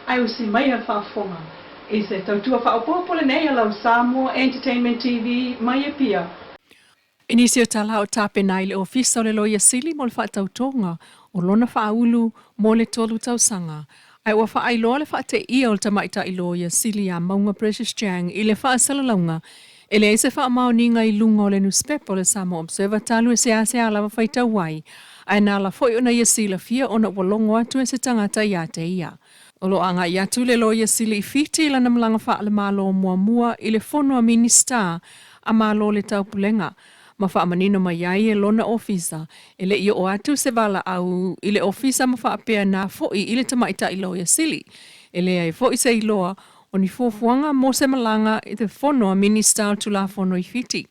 ai usi mai a whaafonga. I se tautua whaopopole nei a lau Samoa Entertainment TV mai e pia. Inisio tala o tape nai le ofisa o le loia sili mo le whaatautonga o lona whaulu mo le tolu tausanga. Ai ua whaailoa le whaate ia o le tamaita i loia sili a maunga Precious Chang i le whaasalalaunga. E le eise whaamaoninga i lunga o le newspaper le Samoa Observer talu e se ase a lava whaita wai. Ai nā la foi ona ia sila fia ona walongo atu e se tangata i ate ia. Olo anga i atu le loia sili i fiti ila na malanga wha le malo mua i le fono a minister a malo le taupulenga. Ma wha manino mai ai e lona ofisa. E le i o atu se vala au i le ofisa ma wha apea nā foi i le tamaita i loia sili. E le ai foi se iloa o ni fuafuanga mo se malanga i te fono a minister tu la fono i fiti.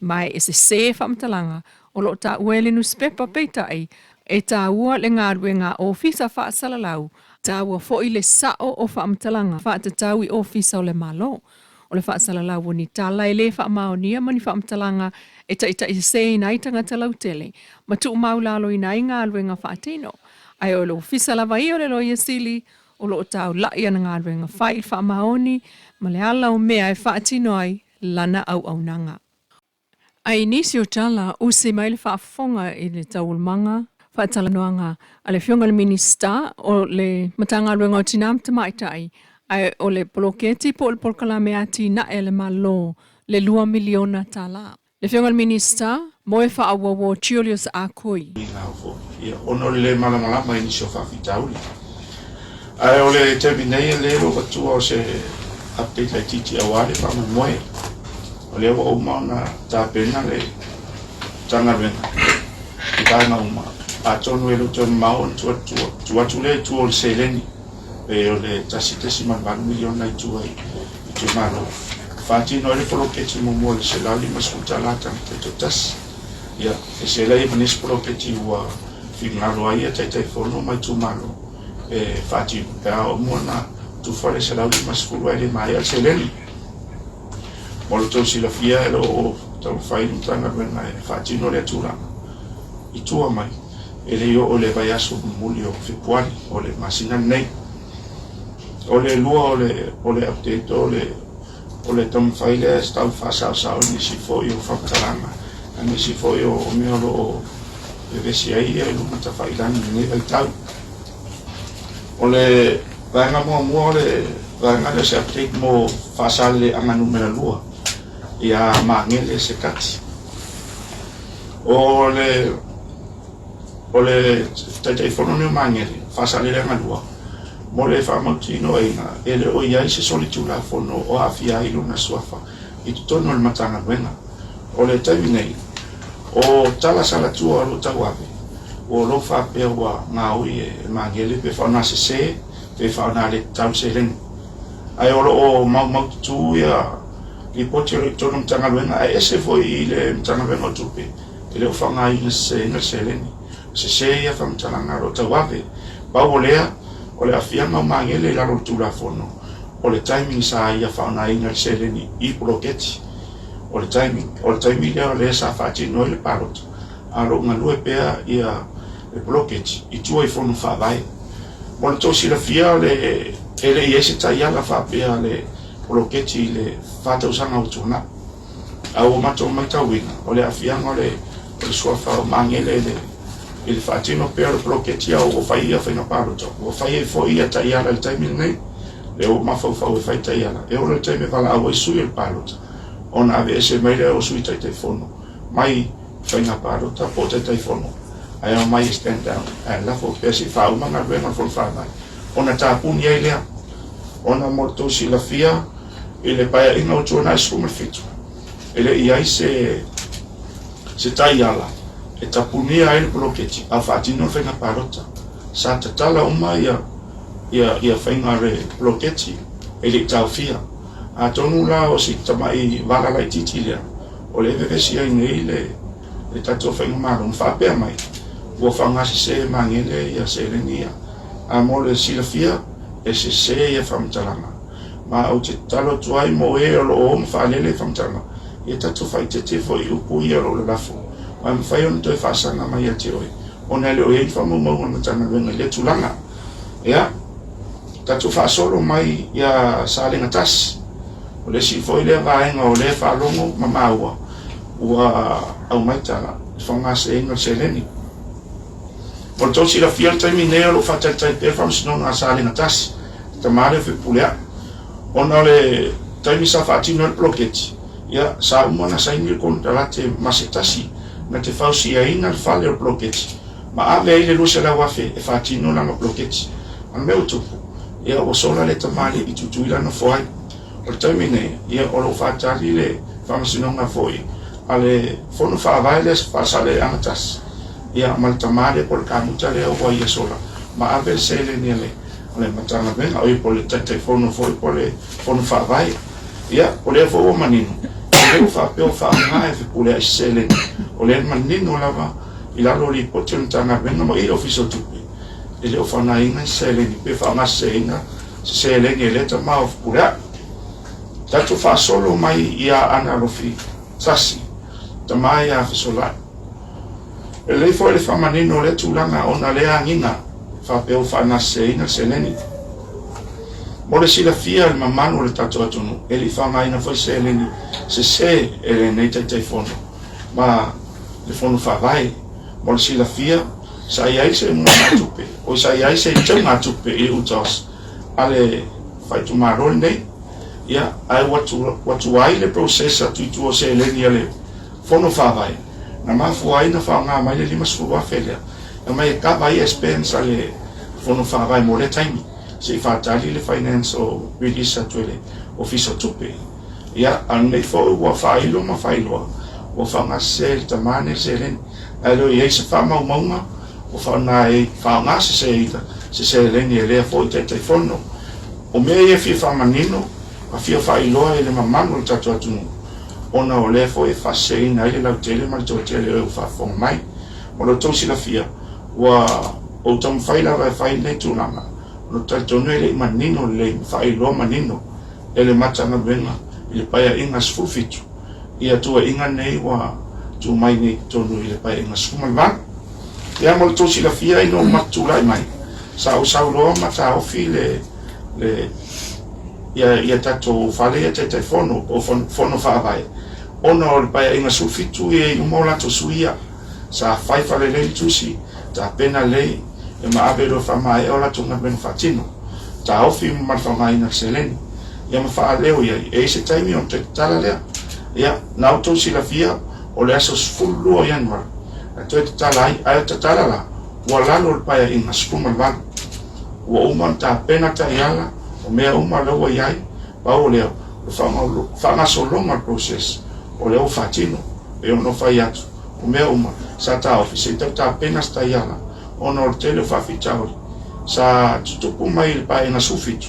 Mai e se whamtalanga o lo ta uele newspaper peitai e ta ua le ngarue ngā ofisa wha salalau. Ta ua foi le sao o whamtalanga wha te tau i ofisa o le malo. O le wha salalau ni tala e le wha maonia mani whamtalanga e ta ita i se nai tangata lautele. Ma tu maulalo i nai ngarue ngā wha atino. Ai o le ofisa lava i o le loia sili o lo tau lai ana ngarue ngā whai wha maoni ma le ala o mea e wha atino ai lana au nanga. Ai nisi o tala usi mai le whaafonga i le taulmanga, whaatalanoanga a le whionga le minista o le matanga ruenga o tinam tamaitai ai o le poloketi po le polkala mea tina e le malo le 2 miliona tala. Le whionga le minista mo e whaawawo Julius Akoi. Ono le malamalama i nisi o whaafitauli. Ai o le terminei le ro watua o se update lai titi awale whama moe. O le o mauna ta pena le tanga venga i tainga uma a tonu e lo tonu maon tua le tua o seleni e o le tasitesi man 1 miliona i tua i tu malo fati no le poloketi mo mo le selali maskuta la tanga te tas ia e selai manis poloketi ua fingalo ai e tai fono mai tu malo e fati pea o mona tu fale selali maskulu ai le mai al seleni Molo tau sila fia e lo tau whai mutanga wena e whaatino le atura. I tua mai, e le o le vai aso muli o whipuari, o le masina nei. O le lua o le update, o le tamu whai le stau whaasao nisi fo i o whakataranga. A nisi fo i o mea lo e vesi ai e lumata whai lani nei vai tau. O le vaenga mua o le vaenga le se update mo whaasale anga numera lua. Ia mangele se kati. O le tai fono ne mangele, fasale le ngalua. Mo le whamautino eina, ele o iai se solitula fono o afia ilo na suafa. I tutono le matanga wenga. O le tai nei, o tala sala tua lo tawawe. O lo whapea wa ngaui e mangele pe whauna se, pe whauna le tau se len. Ai olo o mautu ia I poti o tono mtanga luenga e ese foi I le mtanga luenga o tupe. E leo whanga I na se leni. Se ia wha mtanga ngaro tawawe. Pau o lea, o le afianga o mangele laro tula fono. O le timing sa ia whauna I na se leni I poloketi. O le timing lea o lea sa whaati noi le parota. Aro ngalue pea ia le poloketi. I tua I fono whawai. Mo le tosi la fia le ele I ese taiala whapea le poloketi le fata usanga o tuna au mato mai tawina o le afianga o le suafa o mangele le fatino per poloketi au o faia fina parota o faia fo ia taiala le timing nei le o mafau fau e fai taiala e o le time vala au e sui il parota ona ave ese mai le o sui tai fono mai fina parota po tai fono ai o mai stand down e la fo pesi fa uma na venga fo fa mai ona tapuni ai le ona morto si la fia ele paia ina o tona isu me fitu ele ia se taiala e tapunia ele poloketi a fatino fenga parota sa tala uma ia fenga re poloketi ele taufia a tonu la o si tamai vala lai titilia o le vevesi ai nei le tato fenga maro fa pe mai o fanga se mangele ia se lenia a mole silafia e se ia famtalanga ma o te talo tuai mo e o lo mfalele famtanga e tatu fai te fo I upu I o lo lafo ma mfai on te fasanga mai ati oi ona le o e famu mo na tanga venga le tulanga ya tatu whaasolo mai ia salenga tasi. O le si foi le vaenga o le whaalongo mamaua ua au maitala whanga se inga se leni. O le tausi la fia le taimi nea lo whataitai pe whamsinona a salenga tasi. Tamare o whipulea. Ona le taimi sa whaatino le bloketi. Ia sa umana sa ingi kon talate masetasi na te whausi a ina le whale o bloketi. Ma ave ai le lusa la wafe e whaatino langa bloketi. An meu tupu. Ia o sola le tamale i tutuila na foai. O le taimi nei, ia o lo whaatari le whamasinonga foi. A le whono whaavai le whaasale angatas. Ia ma le tamale po le kamuta le au ia sola. Ma ave le sele ni le. O le matanga venga o i po le tatai whono foi po le whono whaavai. Ia o le fo manino. O le whaapeo whaangae fi pule a sele. O le manino lava i lalo li pote o tanga venga mo i ofiso tupi. E le o whanainga i sele ni pe whaangase inga sele ni e leta mao fi pule a. Tatu whaasolo mai ia ana lofi sasi. Tamai a fisolai. E le fo le whamanino le tūlanga o na lea ngina. Whapeo whanase ina seleni. Mo le sila fia le mamano le tatu atunu. E li whangaina foi seleni. Se se e le nei taitai fono. Ma le fono whawai. Mo le sila fia. Sa iai se mua matupe. O sa iai se tau matupe i utas. Ale whaitu marol nei. Ia, ai watu ai le procesa tuitu o se eleni ale fono whawai. Na mafu ai na whaonga mai le lima sfurua whelea. E mai e kawa i expense ale fono whawai mo le taimi. Se i whaatali le finance o release atu ele office o tupe. Ia, anu nei fo ua whailo ma whailoa. O whaonga se le tamane se eleni. Alo i eise whamau maunga. O whaona e whaonga se se eleni e lea fo i teitai fono. O mea i e fia whamanino. A fia whailoa e le mamano le tatu atunu. Ona o le fo e whaseina e le lau tele ma le tau tele e u whawhonga mai. O lo tausi la fia. Ua o tamu whaila vai whaile tūnanga. O lo taitonu e le manino le whailoa manino. E le matanga venga. I le paia inga sfufitu. Ia tua inga nei wa tu mai nei tonu i le paia inga sfumalvan. Ia mo lo tausi la fia ino matulai mai. Sau loa mata ofi le ia tato whale ia te fono o fono whaavai. Ona o le paia inga sulfitu e umo lato suia. Sa whai whale lei tusi, ta pena lei, e maabero whamai o lato nga beno whatino. Ta ofi marwhamai na seleni. Ia ma wha leo ia, e se taimi on te tala lea. Ia, nau tosi la fia, o le aso sfulu o januar. A toi te tala ai, ai te tala la, ua lalo le paia inga skumal van. Ua uman ta pena ta iala, o mea uma lewa iai, pao leo, whangaso longa process, o leo whatino, e ono whai atu, o mea uma, sa ta ofi, se tau ta pena sta iala, ono o tele whawhitauri, sa tutupu mai le pae inga sufitu,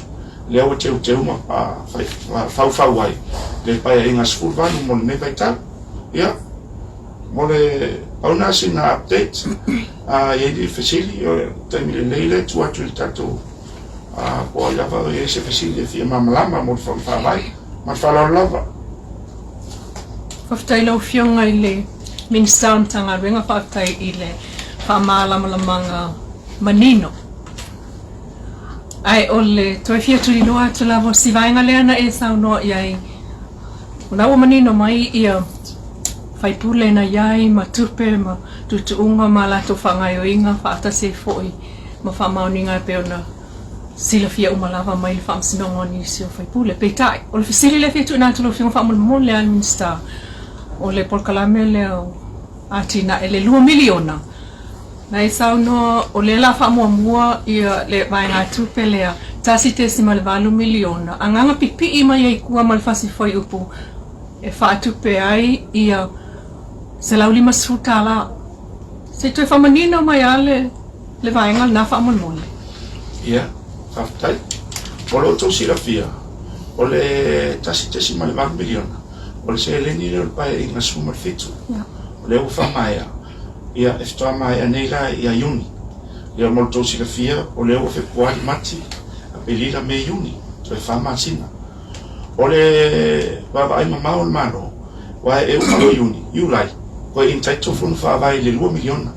leo te uma, whau ai, le pae inga sfurvanu mo le mewai tau, ia, mo le, au nasi na update, e di whesili, o taimi le leile, tuatu le tatou, po ai lava e se fesili fia mamalama mo le whawai, ma whalau lava. Whaftai lau fionga i le Minister tanga renga whaftai i le whamalamalanga manino. Ai o le toi fia turi loa tu lavo si vaenga leana e sau noa iai. Ulaua manino mai ia whaipule na iai ma tupe ma tutuunga ma lato whangaio inga whaatase foi ma whamauninga peona. Sila fia umalava mai le whamsinonga ni si o whaipule. Peitai, o le fisili le fia tu nātu lo fiunga whamul le al Minister. O le polkalame leo atina e le 2 miliona. Na e sau no o le la whamua ia le vaenga tupe lea tasi tesi ma le 2 miliona. Anganga pipi ima ia ikua ma le fasi foi upu e whaatupe ai ia se lau 5 sutala. Se tue whamanino mai ale le vaenga na whamulmole. Ia, whaftai. O lo tausi la fia. O le tasi tesi ma le 2 miliona. O le se eleni leo le pae inga suma fitu. O le ufa maia. Ia eftoa maia neila ia iuni. Ia mo le tausi la fia. O le ufe puari mati. A pelila me iuni. Toe whama sina. O le baba ai mamao le mano. Wa e umalo iuni. Iulai. Koe intaito funu whaavai le 2 miliona.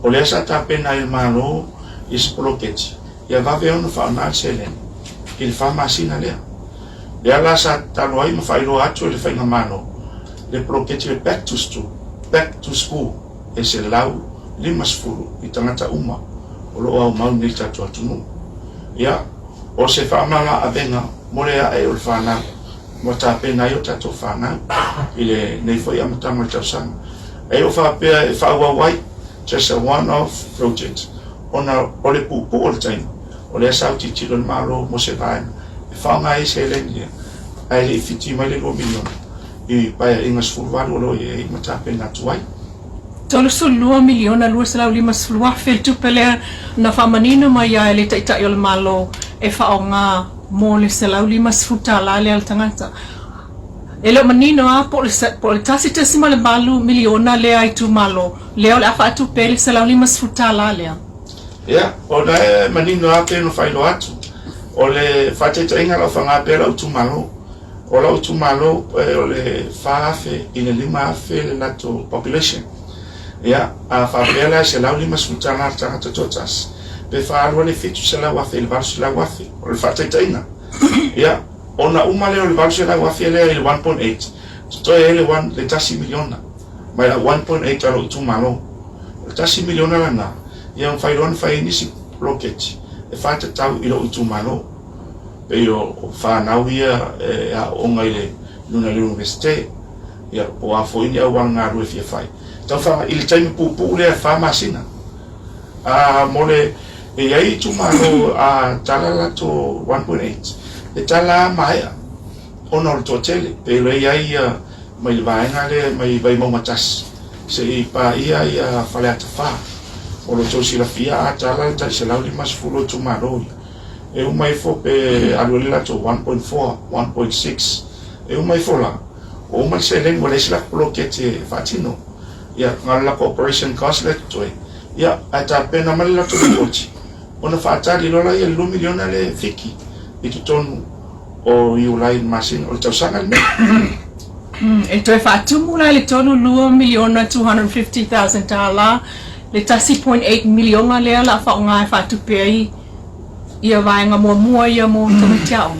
O le asa ta pena il mano is proketi. ia vave ona whaona selen i le whamasina lea lea la sa talo ai ma whailo atu le whainga mano le proketi le back to school e se lau 5 i tangata uma o lo au mau ni tatu atunu ia o se whaamala avenga morea e o le whanau mo tāpena i o tato whanau i le nei whai amatama i tausanga e o whapea e whauawai just a one-off project ona o le pupu o le taima o le asau titilo le malo mo se vaena e whaonga e se lengia ai le fiti mai le 2 miliona i paia inga sfulwaru o lo e matapena tuai Tolu su 2 miliona lua selau 5 fel tupelea na whamanina mai ia le taitai o le malo e whaonga mo le selau 5 tala le al tangata. E leo manino a po le tasi tesima le malu miliona le ai tu malo leo le afa atu pele selau 5 tala lea. Ia, o le manino a pe no whailo atu o le whateta inga lau whanga pe lau tu malo o lau tu malo o le whaafe i le 5 le lato population. Ia, a whaapela se lau 5 tala tangata totas pe whaarua le fitu se lau wafe le varu se lau wafe o le whateta inga. Ia, ona uma leo le varu se lau wafe lea i le 1.8 tutoe e le tasi miliona mai la 1.8 alo tu malo le tasi miliona lana ia un whairona whai nisi roketi e whata tau i lo utu malo pe o whanau ia a onga i le luna le universite ia o a foini au wanga rue fia whai tau whanga i le taimi pupu lea whamasina a mole e ai tu malo a tala lato 1.8 e tala maia ona o le totele pe lo iai mai le vaenga le mai vai maumatasi se i pa ia whale ata wha o lo tosi la fia a tala ta se lau 5 tu maro e umai fo pe alu le lato 1.4 1.6 e umai fo la o umai se len wale sila blokete fatino ia ngala corporation cost le toi ia ata pena mal lato le ochi ona fatali lola ia 2 miliona le fiki i tonu o iulai masin o tausanga le E toi whaatumu lai le tonu 2,250,000 tala le tasi 0.8 miliona lea la whaonga e whaatupei ia vaenga mua ia mo tamatiao.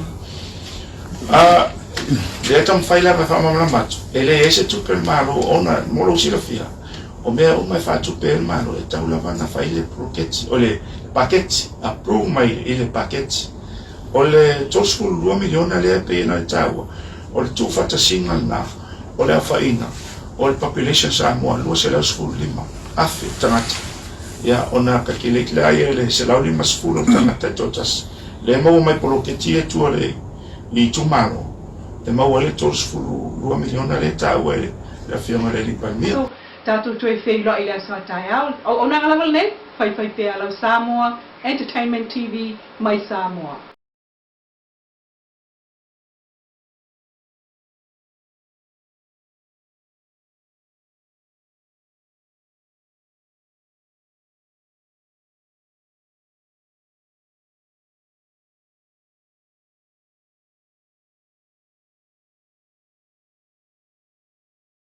Le tam whaila ka whamamana matu e le ese tupe malo ona molo sila fia o mea umai whaatupe malo e taula wana whaile proketi o le paketi approve mai i le paketi o le toskulu 2 miliona lea pe ina taua o le tūwhata singa na o le awhaina o le population Samoa lua se lau skulu 5 afe tangata ia ona ka kilekile ai le se lau 5 skulu tangata totas le mau mai poloketi e tua le i tumalo le mau le toskulu 2 miliona le taua e le fianga le lipalmia Tātou tue whewila i lea sātai au. O nanga level nei, whai pēa lau Samoa, Entertainment TV, mai Samoa.